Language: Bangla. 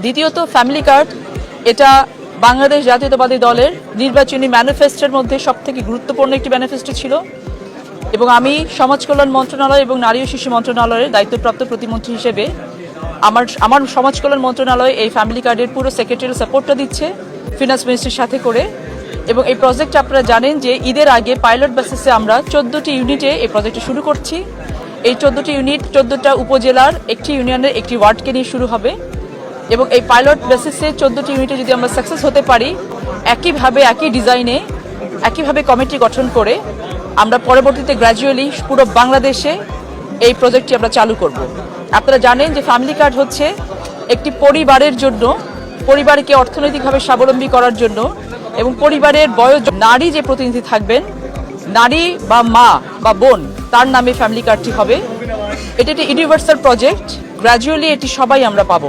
দ্বিতীয়ত ফ্যামিলি কার্ড, এটা বাংলাদেশ জাতীয়তাবাদী দলের নির্বাচনী ম্যানিফেস্টোর মধ্যে সবথেকে গুরুত্বপূর্ণ একটি ম্যানিফেস্টো ছিল এবং আমি সমাজ কল্যাণ মন্ত্রণালয় এবং নারী ও শিশু মন্ত্রণালয়ের দায়িত্বপ্রাপ্ত প্রতিমন্ত্রী হিসেবে আমার সমাজ কল্যাণ মন্ত্রণালয় এই ফ্যামিলি কার্ডের পুরো সেক্রেটারিয়াল সাপোর্টটা দিচ্ছে ফিনান্স মিনিস্ট্রির সাথে করে। এবং এই প্রজেক্টটা আপনারা জানেন যে ঈদের আগে পাইলট বেসিসে আমরা 14টি ইউনিটে এই প্রজেক্টটা শুরু করছি। এই 14টি ইউনিট 14টা উপজেলার একটি ইউনিয়নের একটি ওয়ার্ডকে নিয়ে শুরু হবে এবং এই পাইলট বেসিসে 14টি ইউনিটে যদি আমরা সাকসেস হতে পারি, একইভাবে একই ডিজাইনে একইভাবে কমিটি গঠন করে আমরা পরবর্তীতে গ্র্যাজুয়ালি পুরো বাংলাদেশে এই প্রজেক্টটি আমরা চালু করব। আপনারা জানেন যে ফ্যামিলি কার্ড হচ্ছে একটি পরিবারের জন্য, পরিবারকে অর্থনৈতিকভাবে স্বাবলম্বী করার জন্য এবং পরিবারের বয়স নারী যে প্রতিনিধি থাকবেন, নারী বা মা বা বোন, তার নামে ফ্যামিলি কার্ডটি হবে। এটা একটি ইউনিভার্সাল প্রজেক্ট, গ্র্যাজুয়ালি এটি সবাই আমরা পাবো।